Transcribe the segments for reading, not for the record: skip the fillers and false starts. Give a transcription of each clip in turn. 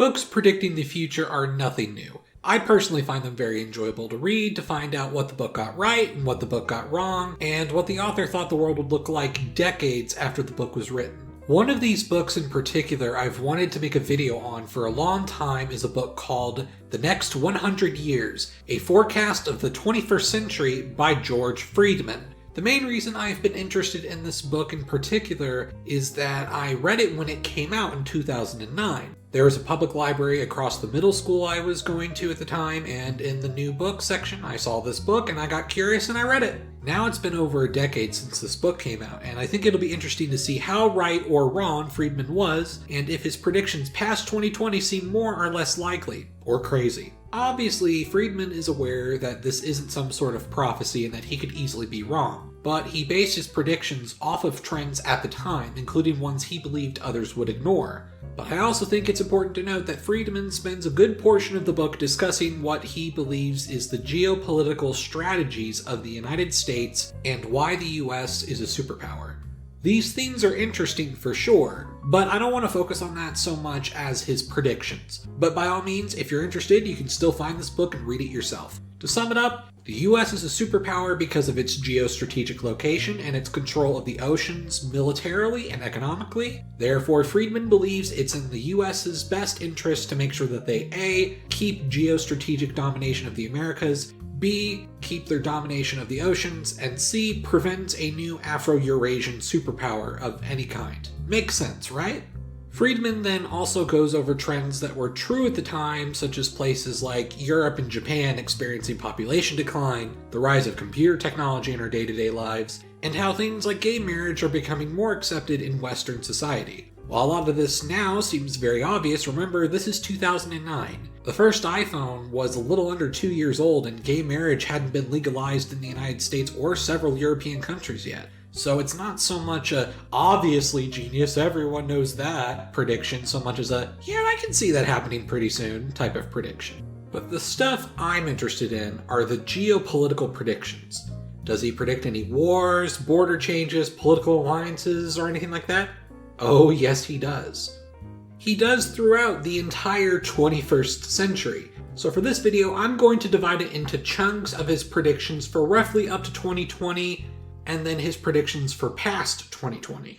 Books predicting the future are nothing new. I personally find them very enjoyable to read, to find out what the book got right and what the book got wrong, and what the author thought the world would look like decades after the book was written. One of these books in particular I've wanted to make a video on for a long time is a book called The Next 100 Years, a Forecast of the 21st Century by George Friedman. The main reason I've been interested in this book in particular is that I read it when it came out in 2009. There was a public library across the middle school I was going to at the time, and in the new book section I saw this book and I got curious and I read it. Now it's been over a decade since this book came out, and I think it'll be interesting to see how right or wrong Friedman was, and if his predictions past 2020 seem more or less likely, or crazy. Obviously, Friedman is aware that this isn't some sort of prophecy and that he could easily be wrong, but he based his predictions off of trends at the time, including ones he believed others would ignore. But I also think it's important to note that Friedman spends a good portion of the book discussing what he believes is the geopolitical strategies of the United States and why the US is a superpower. These things are interesting for sure, but I don't want to focus on that so much as his predictions. But by all means, if you're interested, you can still find this book and read it yourself. To sum it up, the US is a superpower because of its geostrategic location and its control of the oceans militarily and economically. Therefore, Friedman believes it's in the US's best interest to make sure that they A. keep geostrategic domination of the Americas, B. keep their domination of the oceans, and C. prevent a new Afro-Eurasian superpower of any kind. Makes sense, right? Friedman then also goes over trends that were true at the time, such as places like Europe and Japan experiencing population decline, the rise of computer technology in our day-to-day lives, and how things like gay marriage are becoming more accepted in Western society. While a lot of this now seems very obvious, remember this is 2009. The first iPhone was a little under 2 years old and gay marriage hadn't been legalized in the United States or several European countries yet. So it's not so much a obviously genius, everyone knows that prediction, so much as a yeah, I can see that happening pretty soon type of prediction. But the stuff I'm interested in are the geopolitical predictions. Does he predict any wars, border changes, political alliances, or anything like that? Oh yes, he does. He does throughout the entire 21st century. So for this video, I'm going to divide it into chunks of his predictions for roughly up to 2020, and then his predictions for past 2020.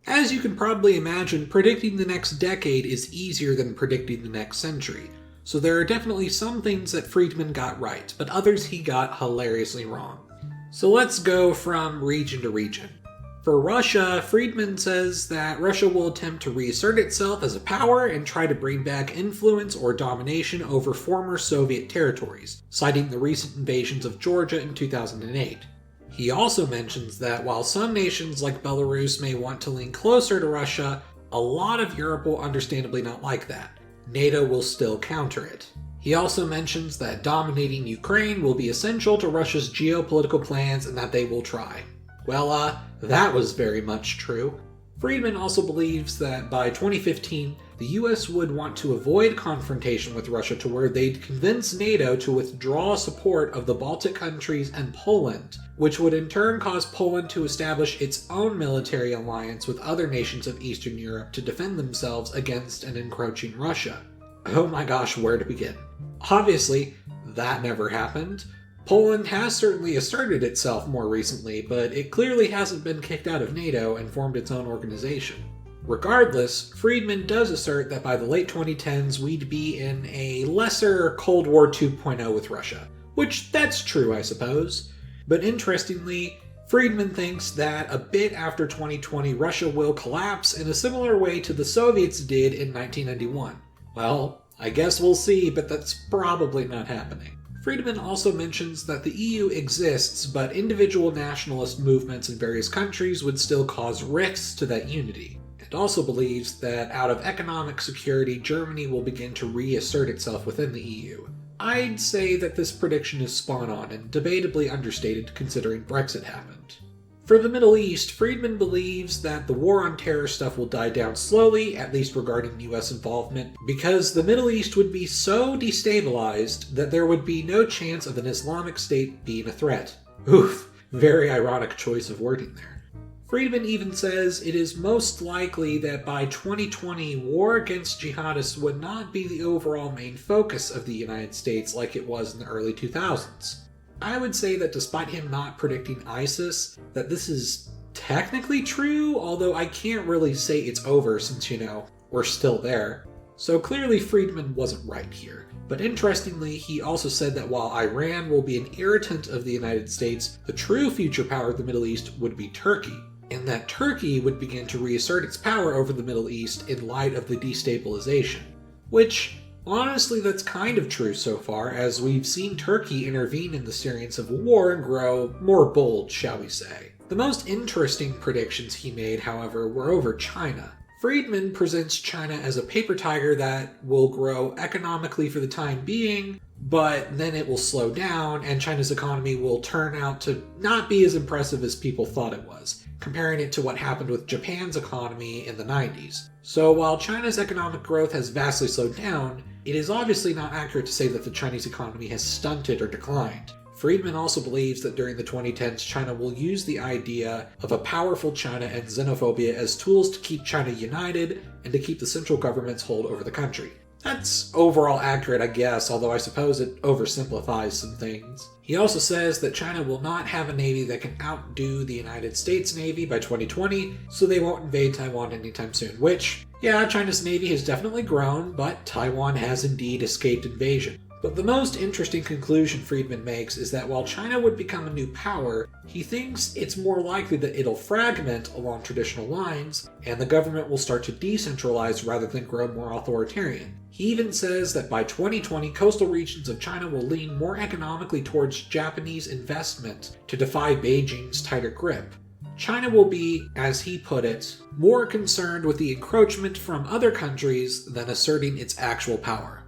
As you can probably imagine, predicting the next decade is easier than predicting the next century. So there are definitely some things that Friedman got right, but others he got hilariously wrong. So let's go from region to region. For Russia, Friedman says that Russia will attempt to reassert itself as a power and try to bring back influence or domination over former Soviet territories, citing the recent invasions of Georgia in 2008. He also mentions that while some nations like Belarus may want to lean closer to Russia, a lot of Europe will understandably not like that. NATO will still counter it. He also mentions that dominating Ukraine will be essential to Russia's geopolitical plans and that they will try. Well, that was very much true. Friedman also believes that by 2015, the US would want to avoid confrontation with Russia to where they'd convince NATO to withdraw support of the Baltic countries and Poland, which would in turn cause Poland to establish its own military alliance with other nations of Eastern Europe to defend themselves against an encroaching Russia. Oh my gosh, where to begin? Obviously, that never happened. Poland has certainly asserted itself more recently, but it clearly hasn't been kicked out of NATO and formed its own organization. Regardless, Friedman does assert that by the late 2010s we'd be in a lesser Cold War 2.0 with Russia, which that's true, I suppose. But interestingly, Friedman thinks that a bit after 2020 Russia will collapse in a similar way to the Soviets did in 1991. Well, I guess we'll see, but that's probably not happening. Friedman also mentions that the EU exists, but individual nationalist movements in various countries would still cause rifts to that unity, and also believes that out of economic security, Germany will begin to reassert itself within the EU. I'd say that this prediction is spot on and debatably understated considering Brexit happened. For the Middle East, Friedman believes that the war on terror stuff will die down slowly, at least regarding US involvement, because the Middle East would be so destabilized that there would be no chance of an Islamic State being a threat. Oof, very ironic choice of wording there. Friedman even says it is most likely that by 2020, war against jihadists would not be the overall main focus of the United States like it was in the early 2000s. I would say that despite him not predicting ISIS, that this is technically true, although I can't really say it's over since, we're still there. So clearly Friedman wasn't right here. But interestingly, he also said that while Iran will be an irritant of the United States, the true future power of the Middle East would be Turkey, and that Turkey would begin to reassert its power over the Middle East in light of the destabilization. Which, honestly, that's kind of true so far, as we've seen Turkey intervene in the Syrian civil war and grow more bold, shall we say. The most interesting predictions he made, however, were over China. Friedman presents China as a paper tiger that will grow economically for the time being, but then it will slow down and China's economy will turn out to not be as impressive as people thought it was, comparing it to what happened with Japan's economy in the 90s. So while China's economic growth has vastly slowed down, it is obviously not accurate to say that the Chinese economy has stunted or declined. Friedman also believes that during the 2010s, China will use the idea of a powerful China and xenophobia as tools to keep China united and to keep the central government's hold over the country. That's overall accurate, I guess, although I suppose it oversimplifies some things. He also says that China will not have a navy that can outdo the United States Navy by 2020, so they won't invade Taiwan anytime soon, which, yeah, China's navy has definitely grown, but Taiwan has indeed escaped invasion. But the most interesting conclusion Friedman makes is that while China would become a new power, he thinks it's more likely that it'll fragment along traditional lines, and the government will start to decentralize rather than grow more authoritarian. He even says that by 2020, coastal regions of China will lean more economically towards Japanese investment to defy Beijing's tighter grip. China will be, as he put it, more concerned with the encroachment from other countries than asserting its actual power.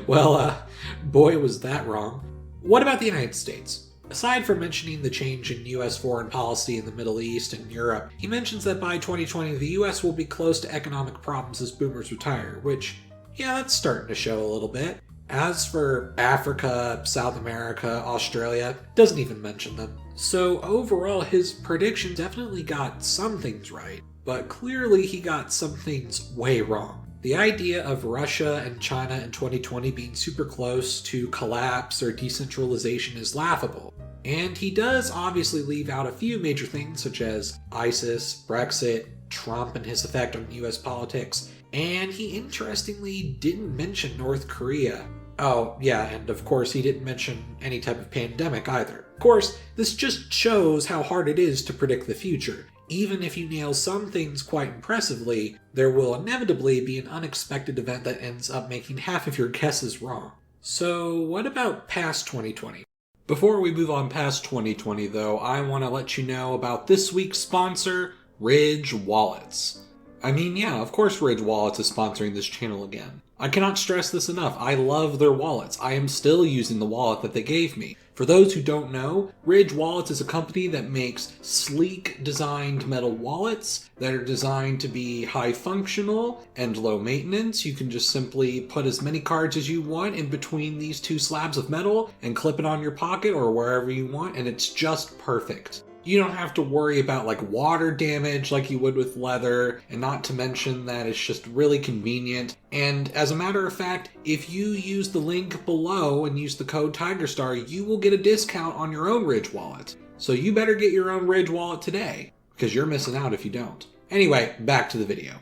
Well, boy was that wrong. What about the United States? Aside from mentioning the change in US foreign policy in the Middle East and Europe, he mentions that by 2020 the US will be close to economic problems as boomers retire, which, yeah, that's starting to show a little bit. As for Africa, South America, Australia, doesn't even mention them. So overall, his prediction definitely got some things right, but clearly he got some things way wrong. The idea of Russia and China in 2020 being super close to collapse or decentralization is laughable. And he does obviously leave out a few major things such as ISIS, Brexit, Trump and his effect on US politics, and he interestingly didn't mention North Korea. Oh, yeah, and of course he didn't mention any type of pandemic either. Of course, this just shows how hard it is to predict the future. Even if you nail some things quite impressively, there will inevitably be an unexpected event that ends up making half of your guesses wrong. So what about past 2020? Before we move on past 2020 though, I want to let you know about this week's sponsor, Ridge Wallets. I mean, yeah, of course Ridge Wallets is sponsoring this channel again. I cannot stress this enough. I love their wallets. I am still using the wallet that they gave me. For those who don't know, Ridge Wallets is a company that makes sleek designed metal wallets that are designed to be high functional and low maintenance. You can just simply put as many cards as you want in between these two slabs of metal and clip it on your pocket or wherever you want, and it's just perfect. You don't have to worry about water damage like you would with leather, and not to mention that it's just really convenient. And as a matter of fact, if you use the link below and use the code TigerStar, you will get a discount on your own Ridge wallet. So you better get your own Ridge wallet today, because you're missing out if you don't. Anyway, back to the video.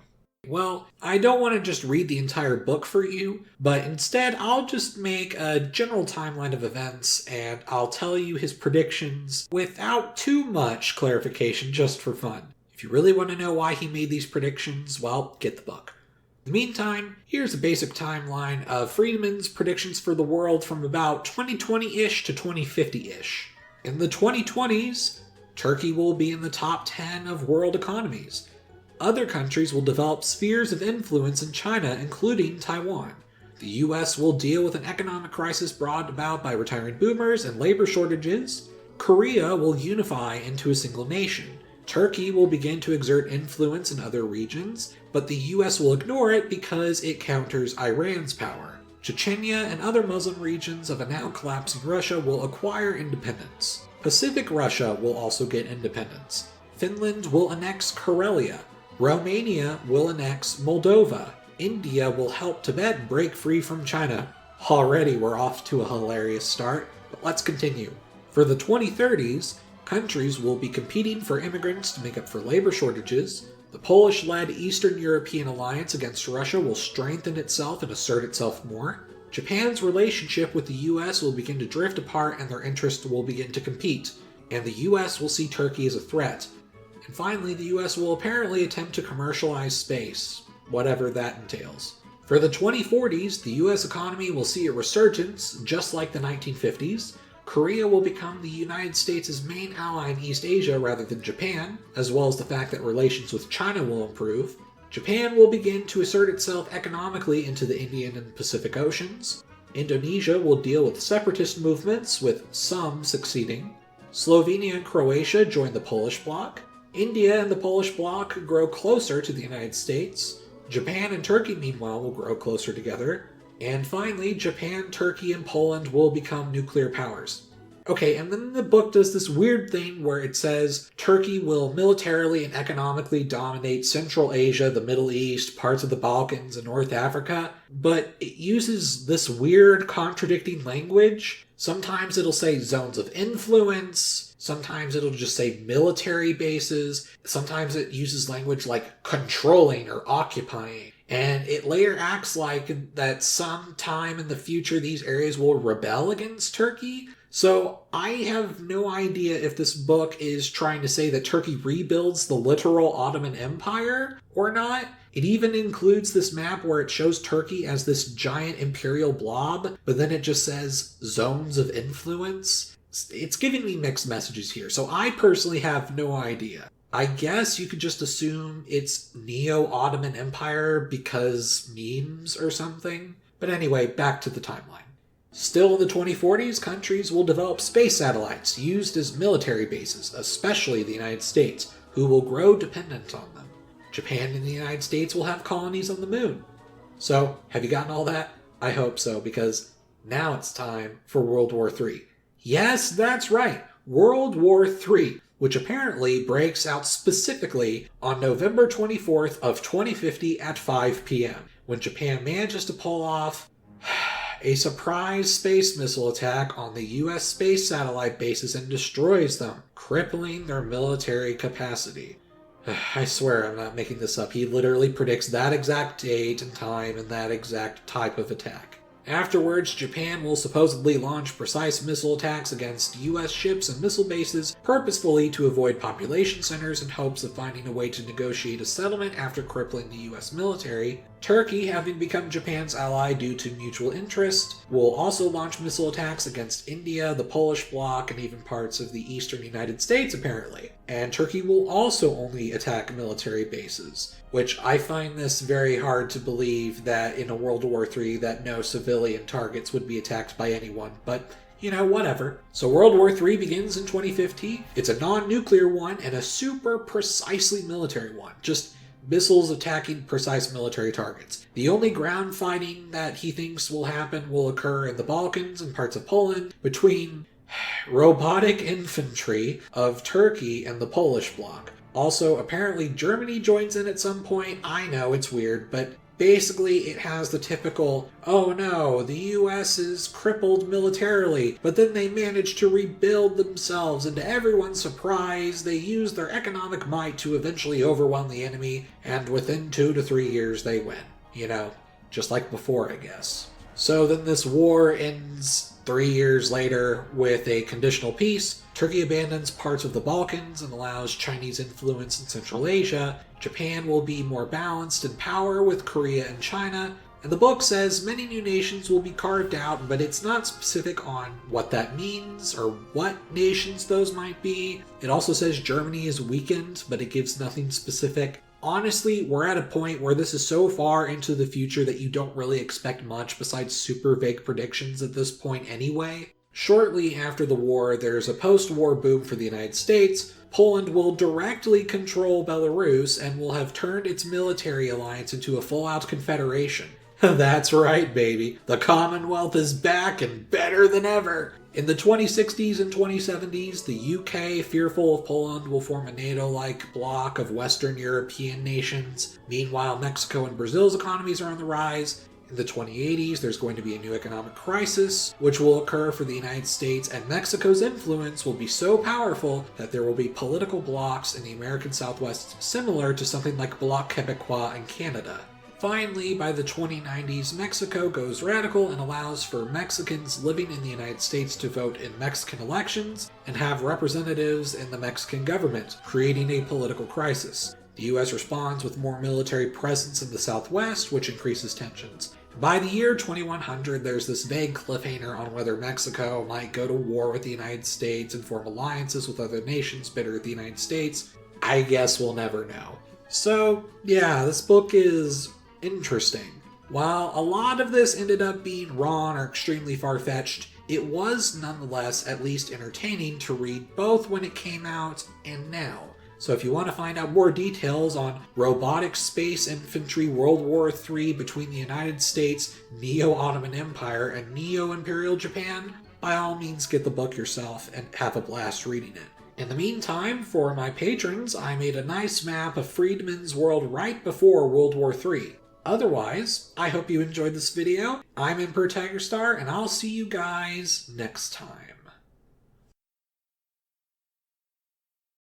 Well, I don't want to just read the entire book for you, but instead I'll just make a general timeline of events and I'll tell you his predictions without too much clarification, just for fun. If you really want to know why he made these predictions, well, get the book. In the meantime, here's a basic timeline of Friedman's predictions for the world from about 2020-ish to 2050-ish. In the 2020s, Turkey will be in the top 10 of world economies. Other countries will develop spheres of influence in China, including Taiwan. The US will deal with an economic crisis brought about by retiring boomers and labor shortages. Korea will unify into a single nation. Turkey will begin to exert influence in other regions, but the US will ignore it because it counters Iran's power. Chechnya and other Muslim regions of a now collapsing Russia will acquire independence. Pacific Russia will also get independence. Finland will annex Karelia. Romania will annex Moldova. India will help Tibet break free from China. Already we're off to a hilarious start, but let's continue. For the 2030s, countries will be competing for immigrants to make up for labor shortages. The Polish-led Eastern European alliance against Russia will strengthen itself and assert itself more. Japan's relationship with the US will begin to drift apart and their interests will begin to compete, and the US will see Turkey as a threat. And finally, the US will apparently attempt to commercialize space, whatever that entails. For the 2040s, the US economy will see a resurgence, just like the 1950s. Korea will become the United States' main ally in East Asia rather than Japan, as well as the fact that relations with China will improve. Japan will begin to assert itself economically into the Indian and Pacific Oceans. Indonesia will deal with separatist movements, with some succeeding. Slovenia and Croatia join the Polish bloc. India and the Polish bloc grow closer to the United States. Japan and Turkey, meanwhile, will grow closer together. And finally, Japan, Turkey, and Poland will become nuclear powers. Okay, and then the book does this weird thing where it says Turkey will militarily and economically dominate Central Asia, the Middle East, parts of the Balkans, and North Africa, but it uses this weird contradicting language. Sometimes it'll say zones of influence, sometimes it'll just say military bases, sometimes it uses language like controlling or occupying. And it later acts like that sometime in the future these areas will rebel against Turkey. So I have no idea if this book is trying to say that Turkey rebuilds the literal Ottoman Empire or not. It even includes this map where it shows Turkey as this giant imperial blob, but then it just says zones of influence. It's giving me mixed messages here, so I personally have no idea. I guess you could just assume it's Neo-Ottoman Empire because memes or something. But anyway, back to the timeline. Still in the 2040s, countries will develop space satellites used as military bases, especially the United States, who will grow dependent on them. Japan and the United States will have colonies on the moon. So, have you gotten all that? I hope so, because now it's time for World War III. Yes, that's right, World War III, which apparently breaks out specifically on November 24th of 2050 at 5 p.m., when Japan manages to pull off a surprise space missile attack on the US space satellite bases and destroys them, crippling their military capacity. I swear I'm not making this up. He literally predicts that exact date and time and that exact type of attack. Afterwards, Japan will supposedly launch precise missile attacks against US ships and missile bases, purposefully to avoid population centers in hopes of finding a way to negotiate a settlement after crippling the US military. Turkey, having become Japan's ally due to mutual interest, will also launch missile attacks against India, the Polish bloc, and even parts of the eastern United States, apparently. And Turkey will also only attack military bases, which I find this very hard to believe that in a World War III that no civilian targets would be attacked by anyone, but whatever. So World War III begins in 2050. It's a non-nuclear one and a super precisely military one. Just missiles attacking precise military targets. The only ground fighting that he thinks will happen will occur in the Balkans and parts of Poland between robotic infantry of Turkey and the Polish bloc. Also, apparently Germany joins in at some point. I know, it's weird, but basically it has the typical, oh no, the US is crippled militarily, but then they manage to rebuild themselves, and to everyone's surprise, they use their economic might to eventually overwhelm the enemy, and within 2 to 3 years they win. Just like before, I guess. So then this war ends 3 years later with a conditional peace. Turkey abandons parts of the Balkans and allows Chinese influence in Central Asia. Japan will be more balanced in power with Korea and China. And the book says many new nations will be carved out, but it's not specific on what that means or what nations those might be. It also says Germany is weakened, but it gives nothing specific. Honestly, we're at a point where this is so far into the future that you don't really expect much besides super vague predictions at this point anyway. Shortly after the war, there's a post-war boom for the United States. Poland will directly control Belarus and will have turned its military alliance into a full-out confederation. That's right, baby. The Commonwealth is back and better than ever. In the 2060s and 2070s, the UK, fearful of Poland, will form a NATO-like bloc of Western European nations. Meanwhile, Mexico and Brazil's economies are on the rise. In the 2080s, there's going to be a new economic crisis, which will occur for the United States, and Mexico's influence will be so powerful that there will be political blocs in the American Southwest similar to something like Bloc Québécois in Canada. Finally, by the 2090s, Mexico goes radical and allows for Mexicans living in the United States to vote in Mexican elections and have representatives in the Mexican government, creating a political crisis. The US responds with more military presence in the Southwest, which increases tensions. By the year 2100, there's this vague cliffhanger on whether Mexico might go to war with the United States and form alliances with other nations bitter at the United States. I guess we'll never know. So, yeah, this book is interesting. While a lot of this ended up being wrong or extremely far-fetched, it was nonetheless at least entertaining to read both when it came out and now. So if you want to find out more details on robotic space infantry World War III between the United States, Neo-Ottoman Empire, and Neo-Imperial Japan, by all means get the book yourself and have a blast reading it. In the meantime, for my patrons, I made a nice map of Friedman's world right before World War III. Otherwise, I hope you enjoyed this video. I'm Emperor Tigerstar, and I'll see you guys next time.